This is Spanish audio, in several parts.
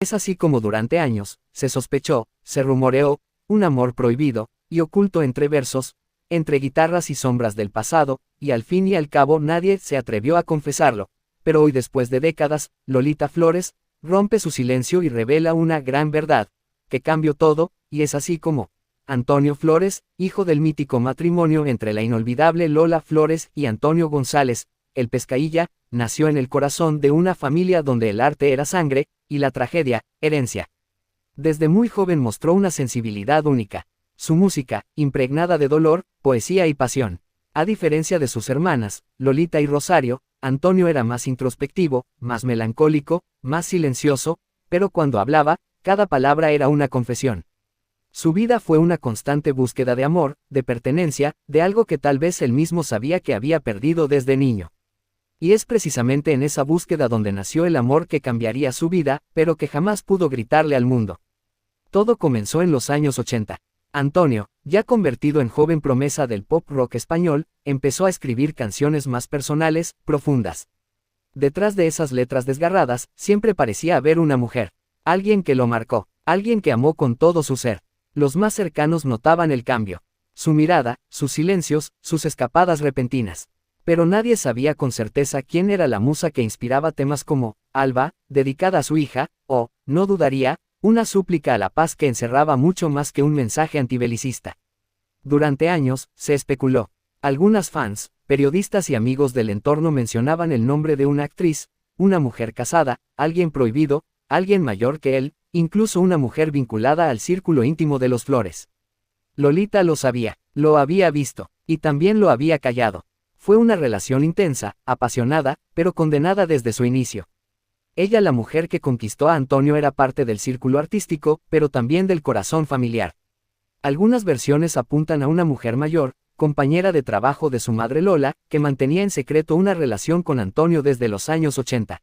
Es así como durante años, se sospechó, se rumoreó, un amor prohibido, y oculto entre versos, entre guitarras y sombras del pasado, y al fin y al cabo nadie se atrevió a confesarlo. Pero hoy, después de décadas, Lolita Flores rompe su silencio y revela una gran verdad, que cambió todo, y es así como Antonio Flores, hijo del mítico matrimonio entre la inolvidable Lola Flores y Antonio González, el Pescailla, nació en el corazón de una familia donde el arte era sangre, y la tragedia, herencia. Desde muy joven mostró una sensibilidad única. Su música, impregnada de dolor, poesía y pasión. A diferencia de sus hermanas, Lolita y Rosario, Antonio era más introspectivo, más melancólico, más silencioso, pero cuando hablaba, cada palabra era una confesión. Su vida fue una constante búsqueda de amor, de pertenencia, de algo que tal vez él mismo sabía que había perdido desde niño. Y es precisamente en esa búsqueda donde nació el amor que cambiaría su vida, pero que jamás pudo gritarle al mundo. Todo comenzó en los años 80. Antonio, ya convertido en joven promesa del pop rock español, empezó a escribir canciones más personales, profundas. Detrás de esas letras desgarradas, siempre parecía haber una mujer. Alguien que lo marcó, alguien que amó con todo su ser. Los más cercanos notaban el cambio. Su mirada, sus silencios, sus escapadas repentinas. Pero nadie sabía con certeza quién era la musa que inspiraba temas como Alba, dedicada a su hija, o No dudaría, una súplica a la paz que encerraba mucho más que un mensaje antibelicista. Durante años, se especuló. Algunas fans, periodistas y amigos del entorno mencionaban el nombre de una actriz, una mujer casada, alguien prohibido, alguien mayor que él, incluso una mujer vinculada al círculo íntimo de los Flores. Lolita lo sabía, lo había visto, y también lo había callado. Fue una relación intensa, apasionada, pero condenada desde su inicio. Ella, la mujer que conquistó a Antonio, era parte del círculo artístico, pero también del corazón familiar. Algunas versiones apuntan a una mujer mayor, compañera de trabajo de su madre Lola, que mantenía en secreto una relación con Antonio desde los años 80.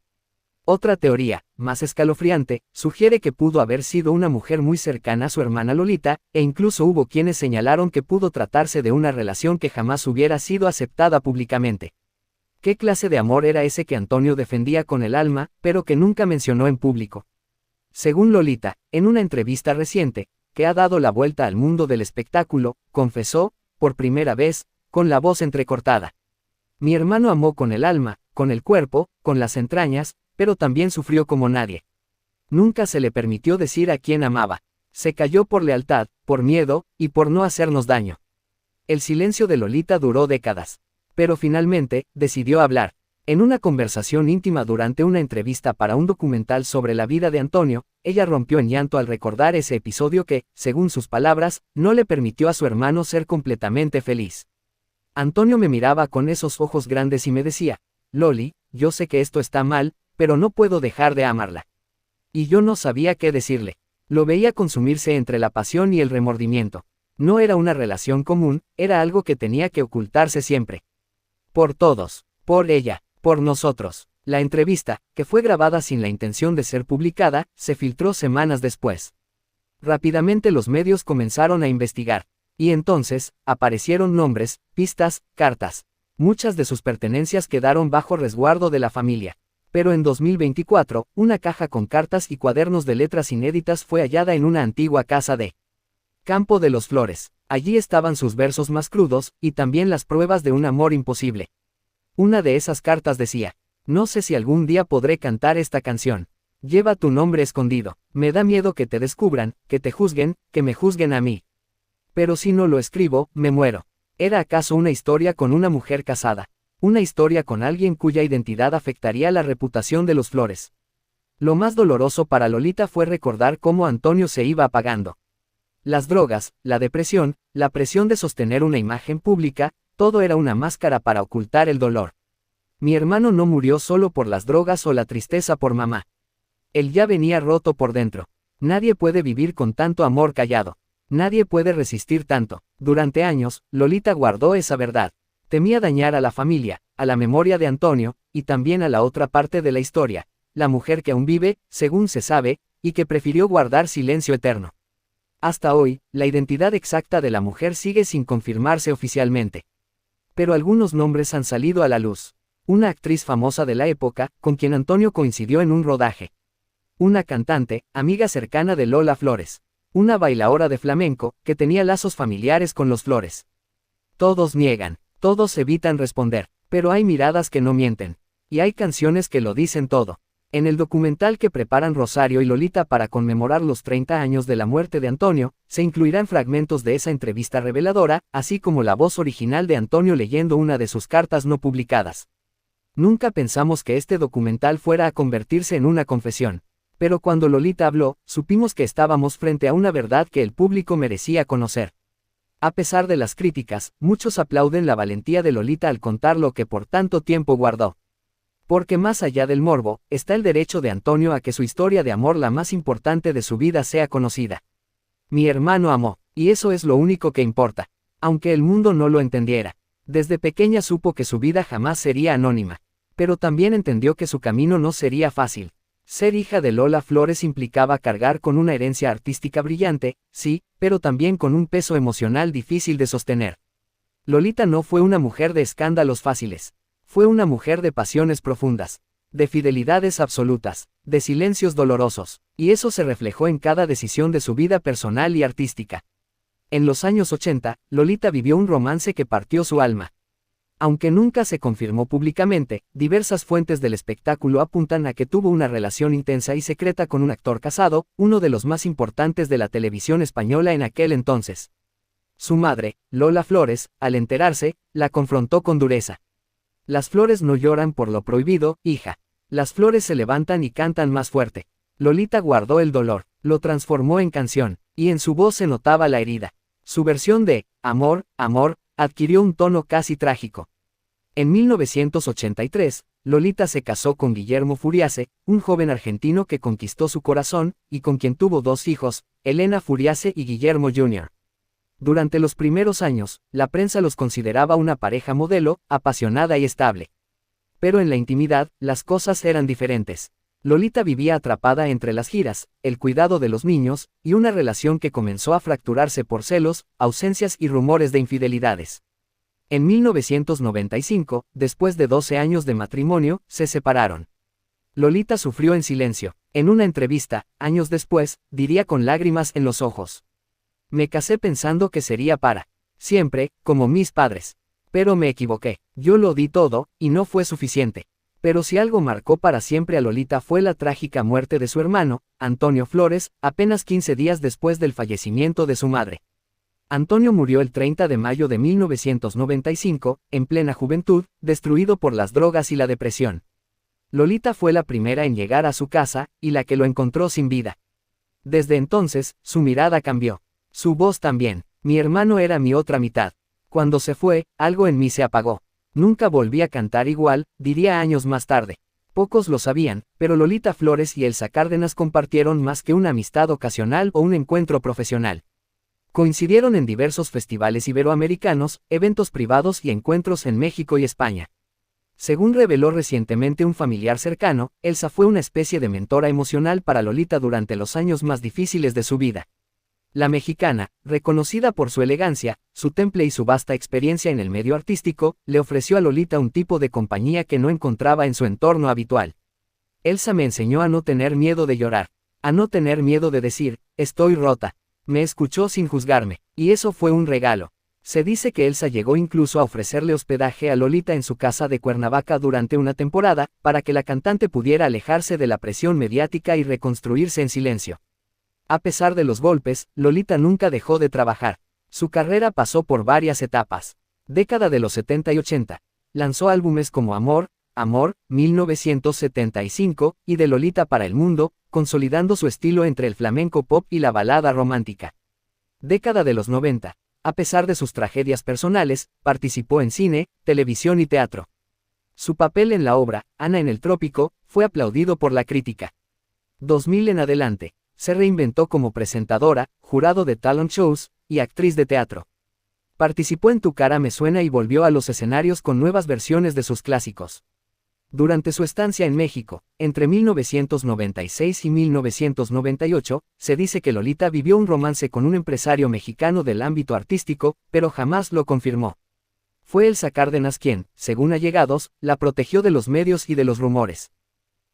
Otra teoría, más escalofriante, sugiere que pudo haber sido una mujer muy cercana a su hermana Lolita, e incluso hubo quienes señalaron que pudo tratarse de una relación que jamás hubiera sido aceptada públicamente. ¿Qué clase de amor era ese que Antonio defendía con el alma, pero que nunca mencionó en público? Según Lolita, en una entrevista reciente, que ha dado la vuelta al mundo del espectáculo, confesó, por primera vez, con la voz entrecortada: mi hermano amó con el alma, con el cuerpo, con las entrañas, pero también sufrió como nadie. Nunca se le permitió decir a quién amaba. Se calló por lealtad, por miedo, y por no hacernos daño. El silencio de Lolita duró décadas. Pero finalmente, decidió hablar. En una conversación íntima durante una entrevista para un documental sobre la vida de Antonio, ella rompió en llanto al recordar ese episodio que, según sus palabras, no le permitió a su hermano ser completamente feliz. Antonio me miraba con esos ojos grandes y me decía: Loli, yo sé que esto está mal, pero no puedo dejar de amarla. Y yo no sabía qué decirle. Lo veía consumirse entre la pasión y el remordimiento. No era una relación común, era algo que tenía que ocultarse siempre. Por todos, por ella, por nosotros. La entrevista, que fue grabada sin la intención de ser publicada, se filtró semanas después. Rápidamente los medios comenzaron a investigar. Y entonces, aparecieron nombres, pistas, cartas. Muchas de sus pertenencias quedaron bajo resguardo de la familia. Pero en 2024, una caja con cartas y cuadernos de letras inéditas fue hallada en una antigua casa de Campo de los Flores. Allí estaban sus versos más crudos, y también las pruebas de un amor imposible. Una de esas cartas decía: no sé si algún día podré cantar esta canción. Lleva tu nombre escondido. Me da miedo que te descubran, que te juzguen, que me juzguen a mí. Pero si no lo escribo, me muero. ¿Era acaso una historia con una mujer casada? Una historia con alguien cuya identidad afectaría la reputación de los Flores. Lo más doloroso para Lolita fue recordar cómo Antonio se iba apagando. Las drogas, la depresión, la presión de sostener una imagen pública, todo era una máscara para ocultar el dolor. Mi hermano no murió solo por las drogas o la tristeza por mamá. Él ya venía roto por dentro. Nadie puede vivir con tanto amor callado. Nadie puede resistir tanto. Durante años, Lolita guardó esa verdad. Temía dañar a la familia, a la memoria de Antonio, y también a la otra parte de la historia, la mujer que aún vive, según se sabe, y que prefirió guardar silencio eterno. Hasta hoy, la identidad exacta de la mujer sigue sin confirmarse oficialmente. Pero algunos nombres han salido a la luz. Una actriz famosa de la época, con quien Antonio coincidió en un rodaje. Una cantante, amiga cercana de Lola Flores. Una bailaora de flamenco, que tenía lazos familiares con los Flores. Todos niegan, todos evitan responder, pero hay miradas que no mienten. Y hay canciones que lo dicen todo. En el documental que preparan Rosario y Lolita para conmemorar los 30 años de la muerte de Antonio, se incluirán fragmentos de esa entrevista reveladora, así como la voz original de Antonio leyendo una de sus cartas no publicadas. Nunca pensamos que este documental fuera a convertirse en una confesión. Pero cuando Lolita habló, supimos que estábamos frente a una verdad que el público merecía conocer. A pesar de las críticas, muchos aplauden la valentía de Lolita al contar lo que por tanto tiempo guardó. Porque más allá del morbo, está el derecho de Antonio a que su historia de amor, la más importante de su vida, sea conocida. Mi hermano amó, y eso es lo único que importa. Aunque el mundo no lo entendiera. Desde pequeña supo que su vida jamás sería anónima. Pero también entendió que su camino no sería fácil. Ser hija de Lola Flores implicaba cargar con una herencia artística brillante, sí, pero también con un peso emocional difícil de sostener. Lolita no fue una mujer de escándalos fáciles. Fue una mujer de pasiones profundas, de fidelidades absolutas, de silencios dolorosos, y eso se reflejó en cada decisión de su vida personal y artística. En los años 80, Lolita vivió un romance que partió su alma. Aunque nunca se confirmó públicamente, diversas fuentes del espectáculo apuntan a que tuvo una relación intensa y secreta con un actor casado, uno de los más importantes de la televisión española en aquel entonces. Su madre, Lola Flores, al enterarse, la confrontó con dureza. Las flores no lloran por lo prohibido, hija. Las flores se levantan y cantan más fuerte. Lolita guardó el dolor, lo transformó en canción, y en su voz se notaba la herida. Su versión de Amor, Amor, adquirió un tono casi trágico. En 1983, Lolita se casó con Guillermo Furiase, un joven argentino que conquistó su corazón, y con quien tuvo dos hijos, Elena Furiase y Guillermo Jr. Durante los primeros años, la prensa los consideraba una pareja modelo, apasionada y estable. Pero en la intimidad, las cosas eran diferentes. Lolita vivía atrapada entre las giras, el cuidado de los niños, y una relación que comenzó a fracturarse por celos, ausencias y rumores de infidelidades. En 1995, después de 12 años de matrimonio, se separaron. Lolita sufrió en silencio. En una entrevista, años después, diría con lágrimas en los ojos: me casé pensando que sería para siempre, como mis padres. Pero me equivoqué. Yo lo di todo, y no fue suficiente. Pero si algo marcó para siempre a Lolita fue la trágica muerte de su hermano, Antonio Flores, apenas 15 días después del fallecimiento de su madre. Antonio murió el 30 de mayo de 1995, en plena juventud, destruido por las drogas y la depresión. Lolita fue la primera en llegar a su casa, y la que lo encontró sin vida. Desde entonces, su mirada cambió. Su voz también. Mi hermano era mi otra mitad. Cuando se fue, algo en mí se apagó. Nunca volví a cantar igual, diría años más tarde. Pocos lo sabían, pero Lolita Flores y Elsa Cárdenas compartieron más que una amistad ocasional o un encuentro profesional. Coincidieron en diversos festivales iberoamericanos, eventos privados y encuentros en México y España. Según reveló recientemente un familiar cercano, Elsa fue una especie de mentora emocional para Lolita durante los años más difíciles de su vida. La mexicana, reconocida por su elegancia, su temple y su vasta experiencia en el medio artístico, le ofreció a Lolita un tipo de compañía que no encontraba en su entorno habitual. Elsa me enseñó a no tener miedo de llorar, a no tener miedo de decir, estoy rota. Me escuchó sin juzgarme, y eso fue un regalo. Se dice que Elsa llegó incluso a ofrecerle hospedaje a Lolita en su casa de Cuernavaca durante una temporada, para que la cantante pudiera alejarse de la presión mediática y reconstruirse en silencio. A pesar de los golpes, Lolita nunca dejó de trabajar. Su carrera pasó por varias etapas. Década de los 70 y 80. Lanzó álbumes como Amor, Amor, 1975, y De Lolita para el Mundo, consolidando su estilo entre el flamenco pop y la balada romántica. Década de los 90. A pesar de sus tragedias personales, participó en cine, televisión y teatro. Su papel en la obra, Ana en el Trópico, fue aplaudido por la crítica. 2000 en adelante. Se reinventó como presentadora, jurado de talent shows, y actriz de teatro. Participó en Tu cara me suena y volvió a los escenarios con nuevas versiones de sus clásicos. Durante su estancia en México, entre 1996 y 1998, se dice que Lolita vivió un romance con un empresario mexicano del ámbito artístico, pero jamás lo confirmó. Fue Elsa Cárdenas quien, según allegados, la protegió de los medios y de los rumores.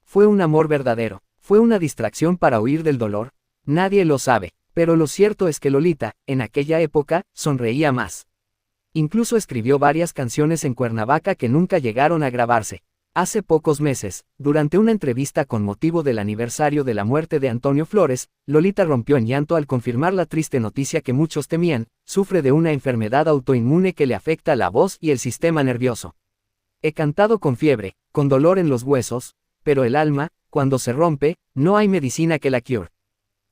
Fue un amor verdadero. ¿Fue una distracción para huir del dolor? Nadie lo sabe, pero lo cierto es que Lolita, en aquella época, sonreía más. Incluso escribió varias canciones en Cuernavaca que nunca llegaron a grabarse. Hace pocos meses, durante una entrevista con motivo del aniversario de la muerte de Antonio Flores, Lolita rompió en llanto al confirmar la triste noticia que muchos temían: sufre de una enfermedad autoinmune que le afecta la voz y el sistema nervioso. He cantado con fiebre, con dolor en los huesos, pero el alma, cuando se rompe, no hay medicina que la cure.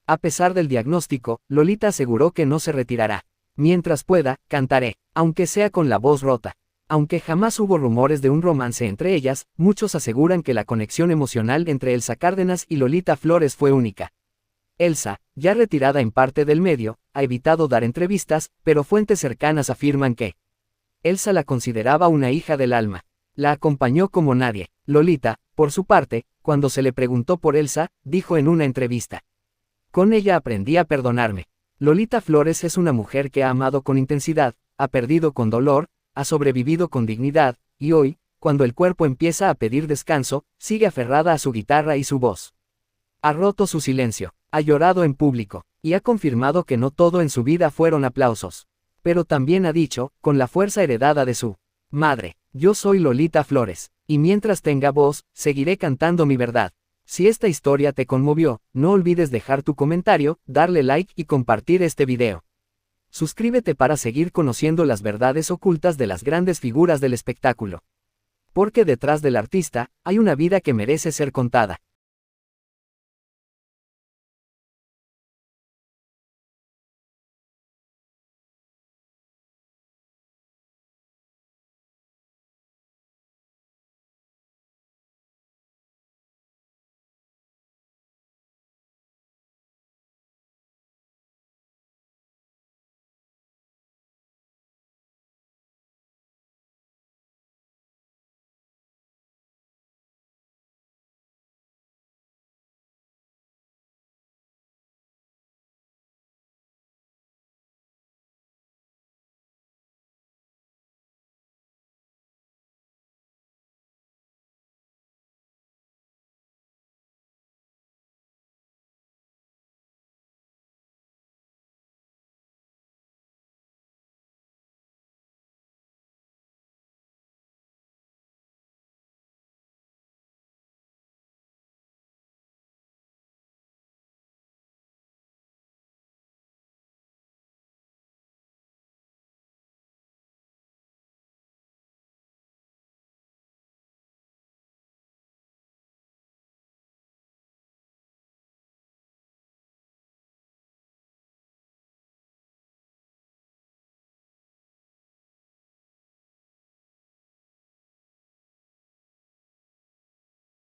A pesar del diagnóstico, Lolita aseguró que no se retirará. Mientras pueda, cantaré, aunque sea con la voz rota. Aunque jamás hubo rumores de un romance entre ellas, muchos aseguran que la conexión emocional entre Elsa Cárdenas y Lolita Flores fue única. Elsa, ya retirada en parte del medio, ha evitado dar entrevistas, pero fuentes cercanas afirman que Elsa la consideraba una hija del alma. La acompañó como nadie. Lolita, por su parte, cuando se le preguntó por Elsa, dijo en una entrevista: con ella aprendí a perdonarme. Lolita Flores es una mujer que ha amado con intensidad, ha perdido con dolor, ha sobrevivido con dignidad, y hoy, cuando el cuerpo empieza a pedir descanso, sigue aferrada a su guitarra y su voz. Ha roto su silencio, ha llorado en público, y ha confirmado que no todo en su vida fueron aplausos. Pero también ha dicho, con la fuerza heredada de su madre: yo soy Lolita Flores, y mientras tenga voz, seguiré cantando mi verdad. Si esta historia te conmovió, no olvides dejar tu comentario, darle like y compartir este video. Suscríbete para seguir conociendo las verdades ocultas de las grandes figuras del espectáculo. Porque detrás del artista, hay una vida que merece ser contada.